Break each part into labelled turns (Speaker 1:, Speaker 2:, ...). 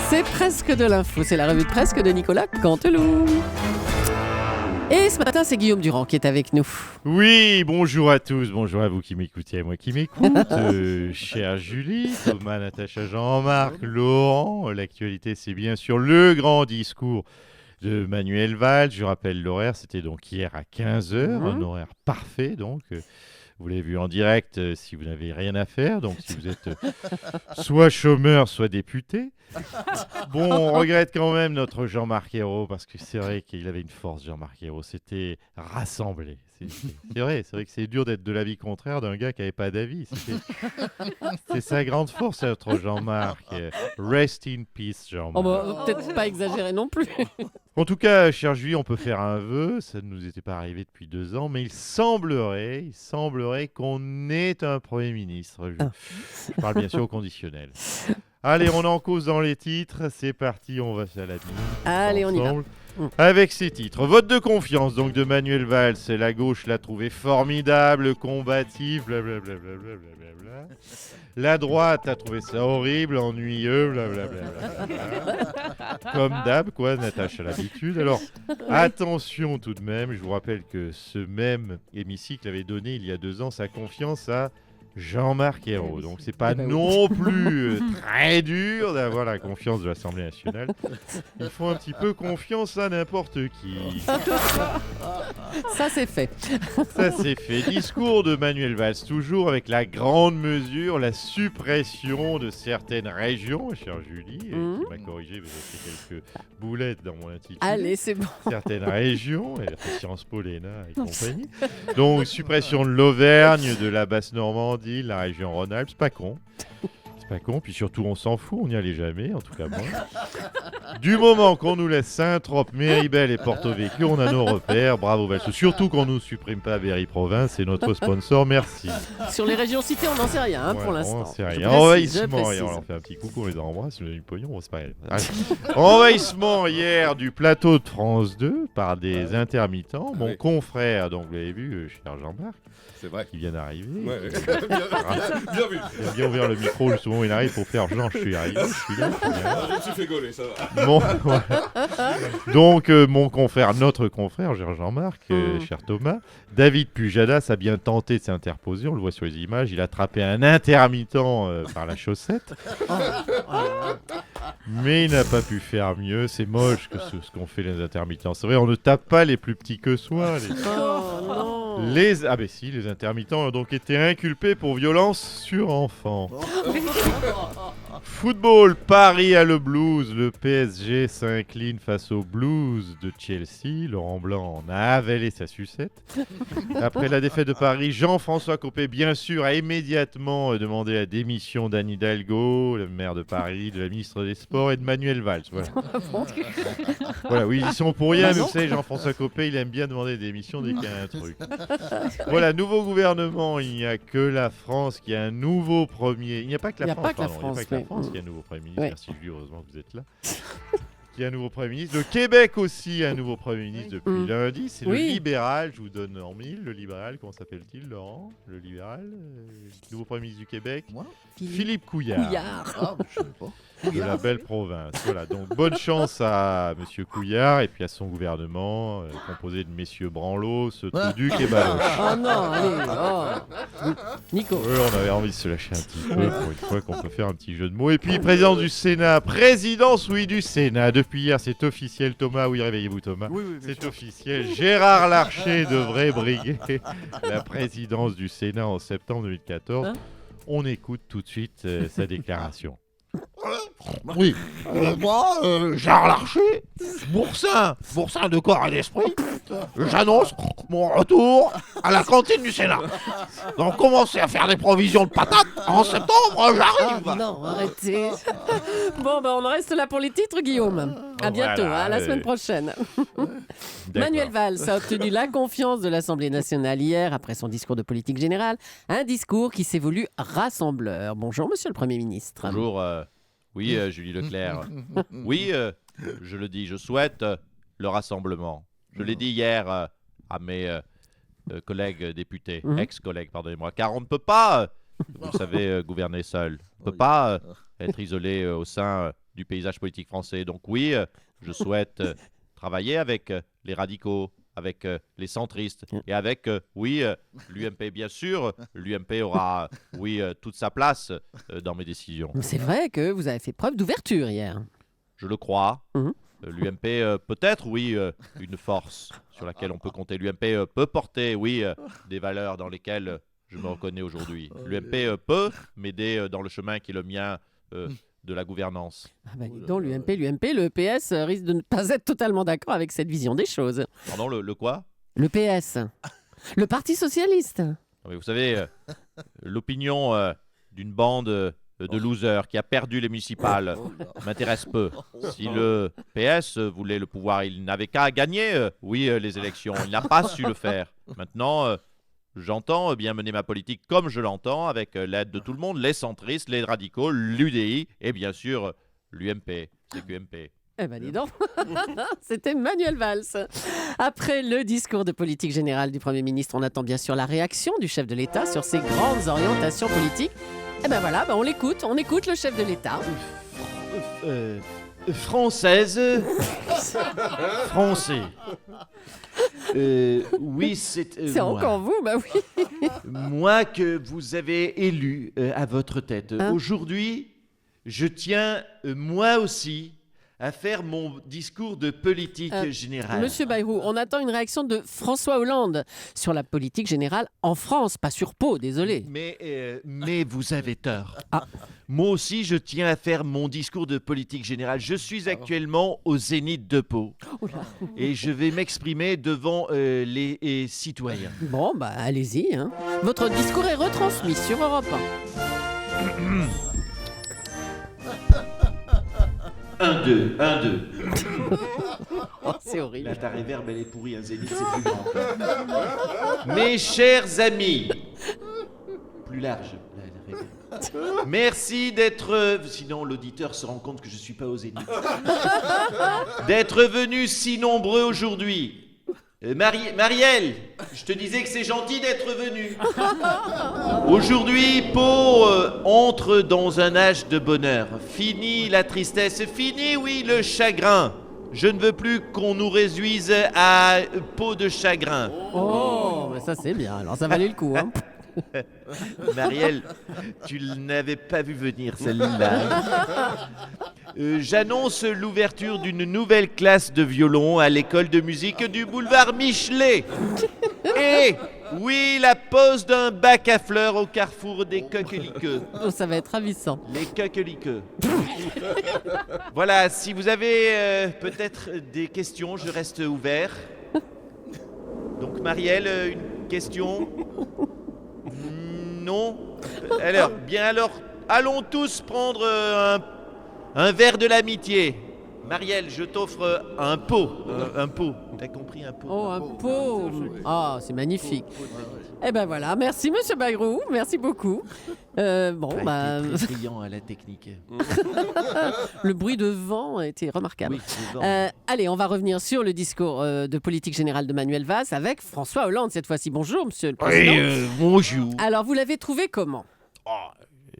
Speaker 1: C'est presque de l'info, c'est la revue de presque de Nicolas Canteloup. Et ce matin, c'est Guillaume Durand qui est avec nous.
Speaker 2: Oui, bonjour à tous, bonjour à vous qui m'écoutez et à moi qui m'écoute. Chère Julie, Thomas, Natacha, Jean-Marc, Laurent, l'actualité c'est bien sûr le grand discours de Manuel Valls. Je rappelle l'horaire, c'était donc hier à 15h, un horaire parfait donc. Vous l'avez vu en direct si vous n'avez rien à faire, donc si vous êtes soit chômeur, soit député. Bon, on regrette quand même notre Jean-Marc Ayrault, parce que c'est vrai qu'il avait une force, Jean-Marc Ayrault, c'était rassembler. C'est vrai que c'est dur d'être de l'avis contraire d'un gars qui n'avait pas d'avis. C'est sa grande force, notre Jean-Marc. Rest in peace, Jean-Marc.
Speaker 1: On va peut-être pas exagérer non plus.
Speaker 2: En tout cas, cher Julie, on peut faire un vœu, ça ne nous était pas arrivé depuis 2 ans, mais il semblerait qu'on ait un Premier ministre. Je parle bien sûr au conditionnel. Allez, on en cause dans les titres, c'est parti, on va se la
Speaker 1: Allez, on y va.
Speaker 2: Avec ces titres, vote de confiance donc de Manuel Valls, la gauche l'a trouvé formidable, combatif, blablabla. La droite a trouvé ça horrible, ennuyeux, blablabla. Comme d'hab, quoi, Natacha, l'habitude. Alors, attention tout de même, je vous rappelle que ce même hémicycle avait donné il y a 2 ans sa confiance à Jean-Marc Ayrault. Donc c'est pas non plus très dur d'avoir la confiance de l'Assemblée nationale. Il faut un petit peu confiance à n'importe qui.
Speaker 1: Ça c'est fait.
Speaker 2: Ça c'est fait. Discours de Manuel Valls, toujours avec la grande mesure, la suppression de certaines régions, chère Julie, qui m'a corrigé, mais j'ai fait quelques boulettes dans mon intitulé.
Speaker 1: Allez, c'est bon.
Speaker 2: Certaines régions, elle a fait Sciences Po, l'ENA et compagnie. Donc suppression de l'Auvergne, de la Basse-Normandie, la région Rhône-Alpes, c'est pas con. Puis surtout on s'en fout, on n'y allait jamais, en tout cas moi. Du moment qu'on nous laisse Saint-Trope, Méribel et Porto Vecchio, on a nos repères, bravo Valls. Surtout qu'on nous supprime pas Berry-Province, c'est notre sponsor, merci.
Speaker 1: Sur les régions citées, on n'en sait rien pour l'instant.
Speaker 2: On n'en sait rien. Envahissement, et on leur fait un petit coucou, on les embrasse, on a du pognon, c'est pas elle. Envahissement hier du plateau de France 2 par des intermittents. Mon confrère, donc vous l'avez vu, cher Jean-Marc,
Speaker 3: c'est vrai,
Speaker 2: qui vient d'arriver.
Speaker 3: Ouais. Bien vu.
Speaker 2: Il a bien ouvert le micro justement, il arrive pour faire Jean, je suis arrivé, je suis là.
Speaker 3: Je me suis fait gauler, ça va.
Speaker 2: Bon, voilà. Donc, mon confrère, notre confrère, Jean-Marc, cher Thomas, David Pujadas a bien tenté de s'interposer, on le voit sur les images, il a attrapé un intermittent par la chaussette. Mais il n'a pas pu faire mieux, c'est moche que ce qu'ont fait les intermittents. C'est vrai, on ne tape pas les plus petits que soi. Les intermittents ont donc été inculpés pour violence sur enfant. Football, Paris a le blues. Le PSG s'incline face au blues de Chelsea. Laurent Blanc en a avalé sa sucette. Après la défaite de Paris, Jean-François Copé, bien sûr, a immédiatement demandé la démission d'Anne Hidalgo, le maire de Paris, de la ministre des Sports et de Manuel Valls. Voilà, oui, ils sont pour rien, mais vous savez, Jean-François Copé, il aime bien demander des démissions dès qu'il y a un truc. Voilà, nouveau gouvernement, il n'y a que la France qui a un nouveau premier... Il n'y a pas que la France, qui a un nouveau Premier ministre. Merci Julie, heureusement que vous êtes là. Qui a un nouveau Premier ministre. Le Québec aussi a un nouveau Premier ministre depuis lundi. C'est le libéral, je vous donne en mille. Le libéral, comment s'appelle-t-il, Laurent? Le libéral, nouveau Premier ministre du Québec. Philippe Couillard.
Speaker 3: Ah, je sais pas.
Speaker 2: De la belle province. Voilà, donc bonne chance à Monsieur Couillard et puis à son gouvernement, composé de messieurs Branlot, ce Trouduc et Baloche.
Speaker 1: Oh non, allez, Nico.
Speaker 2: On avait envie de se lâcher un petit peu pour une fois qu'on peut faire un petit jeu de mots. Et puis présidence du Sénat, du Sénat. Depuis hier, c'est officiel. Thomas, oui, réveillez-vous Thomas.
Speaker 3: Oui,
Speaker 2: c'est officiel. Gérard Larcher devrait briguer la présidence du Sénat en septembre 2014. On écoute tout de suite sa déclaration.
Speaker 4: Oui, moi, Gérard Larcher, boursin de corps et d'esprit, j'annonce mon retour à la cantine du Sénat. Donc commencez à faire des provisions de patates, en septembre j'arrive.
Speaker 1: Non, arrêtez. Bon, on en reste là pour les titres, Guillaume. À bientôt, à la semaine prochaine. Manuel Valls a obtenu la confiance de l'Assemblée nationale hier après son discours de politique générale, un discours qui s'est voulu rassembleur. Bonjour, monsieur le Premier ministre.
Speaker 5: Bonjour. Oui, Julie Leclerc. Oui, je le dis, je souhaite le rassemblement. Je l'ai dit hier à mes collègues députés, ex-collègues, pardonnez-moi, car on ne peut pas, vous savez, gouverner seul. On ne peut pas être isolé au sein du paysage politique français. Donc oui, je souhaite travailler avec les radicaux, avec les centristes et avec, l'UMP, bien sûr. L'UMP aura, toute sa place dans mes décisions.
Speaker 1: C'est vrai que vous avez fait preuve d'ouverture hier.
Speaker 5: Je le crois.
Speaker 1: Mhm.
Speaker 5: L'UMP peut-être, une force sur laquelle on peut compter. L'UMP peut porter, des valeurs dans lesquelles je me reconnais aujourd'hui. L'UMP peut m'aider dans le chemin qui est le mien de la gouvernance.
Speaker 1: Ah bah dis donc, l'UMP, le PS risque de ne pas être totalement d'accord avec cette vision des choses.
Speaker 5: Pardon, le quoi?
Speaker 1: Le PS, le Parti Socialiste.
Speaker 5: Non, mais vous savez, l'opinion d'une bande de losers qui a perdu les municipales m'intéresse peu. Si le PS voulait le pouvoir, il n'avait qu'à gagner, les élections. Il n'a pas su le faire. Maintenant, j'entends bien mener ma politique comme je l'entends, avec l'aide de tout le monde, les centristes, les radicaux, l'UDI et bien sûr l'UMP, CQMP.
Speaker 1: Eh ben dis donc, c'était Manuel Valls. Après le discours de politique générale du Premier ministre, on attend bien sûr la réaction du chef de l'État sur ses grandes orientations politiques. Eh ben voilà, on écoute le chef de l'État.
Speaker 6: Française. Français. Oui, c'est
Speaker 1: C'est
Speaker 6: moi.
Speaker 1: encore vous, bah oui.
Speaker 6: Moi que vous avez élu à votre tête.
Speaker 1: Hein?
Speaker 6: Aujourd'hui, je tiens, moi aussi, à faire mon discours de politique générale.
Speaker 1: Monsieur Bayrou, on attend une réaction de François Hollande sur la politique générale en France, pas sur Pau, désolé.
Speaker 6: Mais vous avez tort.
Speaker 1: Ah.
Speaker 6: Moi aussi, je tiens à faire mon discours de politique générale. Je suis actuellement au Zénith de Pau
Speaker 1: Oula.
Speaker 6: et je vais m'exprimer devant les citoyens.
Speaker 1: Bon, bah allez-y. Hein. Votre discours est retransmis sur Europe
Speaker 6: 1, 2, 1, 2.
Speaker 1: 1. Oh, c'est horrible.
Speaker 6: Là, ta réverb, elle est pourrie, un Zénith, c'est plus grand. Mes chers amis, plus large, la réverb. Merci d'être... Sinon, l'auditeur se rend compte que je ne suis pas au Zénith. D'être venus si nombreux aujourd'hui. Marielle, je te disais que c'est gentil d'être venu. Aujourd'hui, Pau entre dans un âge de bonheur. Fini la tristesse, fini, le chagrin. Je ne veux plus qu'on nous réduise à peau de chagrin.
Speaker 1: Oh, mais ça c'est bien, alors ça valait le coup. Hein.
Speaker 6: Marielle, tu n'avais pas vu venir celle-là. J'annonce l'ouverture d'une nouvelle classe de violon à l'école de musique du boulevard Michelet. Et la pose d'un bac à fleurs au carrefour des coquelicots.
Speaker 1: Oh, ça va être ravissant.
Speaker 6: Les coquelicots. Voilà, si vous avez peut-être des questions, je reste ouvert. Donc Marielle, une question? Non? Alors, allons tous prendre un verre de l'amitié. Marielle, je t'offre un pot. Un pot. T'as compris, un pot?
Speaker 1: Oh, un pot. Ah, c'est magnifique. Eh ben voilà, merci Monsieur Bayrou, merci beaucoup.
Speaker 6: Très brillant à la technique.
Speaker 1: Le bruit de vent a été remarquable.
Speaker 6: Oui, c'est bon.
Speaker 1: Allez, on va revenir sur le discours de politique générale de Manuel Valls avec François Hollande cette fois-ci. Bonjour Monsieur le Président.
Speaker 6: Oui, bonjour.
Speaker 1: Alors, vous l'avez trouvé comment?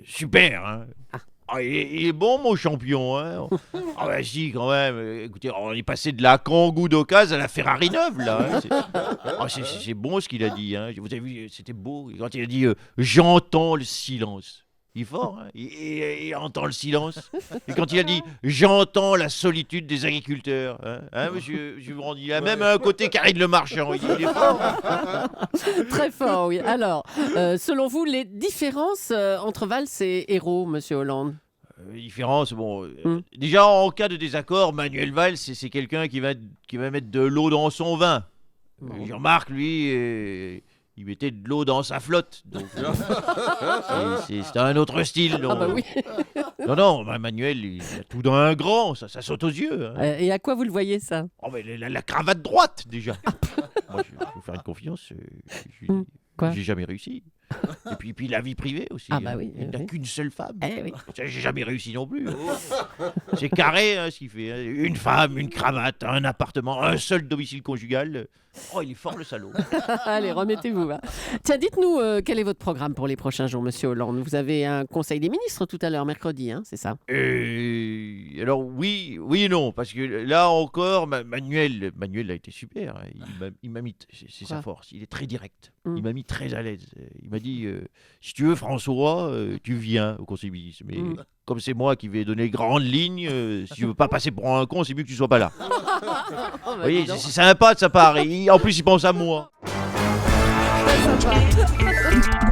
Speaker 6: Super, hein. Il est bon, mon champion, hein. Si, quand même. Écoutez, on est passé de la Kangoo d'occasion à la Ferrari neuve, là. Hein. C'est bon ce qu'il a dit, hein. Vous avez vu, c'était beau. Quand il a dit j'entends le silence. Il est fort, hein. Il entend le silence. Et quand il a dit j'entends la solitude des agriculteurs, hein, monsieur Brandy, il a même un côté Karine Le Marchand. Il est fort.
Speaker 1: Très fort, oui. Alors, selon vous, les différences entre Valls et Hérault, Monsieur Hollande?
Speaker 6: Différence, déjà en cas de désaccord, Manuel Valls, c'est quelqu'un qui va mettre de l'eau dans son vin. Jean-Marc, lui, il mettait de l'eau dans sa flotte. Donc, c'est un autre style. Donc.
Speaker 1: Ah bah oui.
Speaker 6: Non, Manuel, il a tout d'un grand, ça saute aux yeux. Hein.
Speaker 1: Et à quoi vous le voyez, ça?
Speaker 6: Mais la cravate droite, déjà. Moi, je vais vous faire une confiance.
Speaker 1: Quoi?
Speaker 6: J'ai jamais réussi. Et puis la vie privée aussi.
Speaker 1: Ah bah oui.
Speaker 6: Il n'a qu'une seule femme.
Speaker 1: Eh oui.
Speaker 6: J'ai jamais réussi non plus. C'est carré ce qu'il fait. Hein. Une femme, une cravate, un appartement, un seul domicile conjugal. Oh, il est fort le salaud.
Speaker 1: Allez, remettez-vous. Hein. Tiens, dites-nous, quel est votre programme pour les prochains jours, Monsieur Hollande? Vous avez un conseil des ministres tout à l'heure, mercredi, hein, c'est ça?
Speaker 6: alors oui et non, parce que là encore, Manuel a été super. Hein. Il m'a mis, c'est sa force. Il est très direct. Il m'a mis très à l'aise. Il m'a dit, si tu veux François, tu viens au conseil ministre. Mais comme c'est moi qui vais donner les grandes lignes, si tu veux pas passer pour un con, c'est mieux que tu sois pas là. Vous voyez, c'est sympa de sa part. En plus, il pense à moi.
Speaker 1: Très sympa.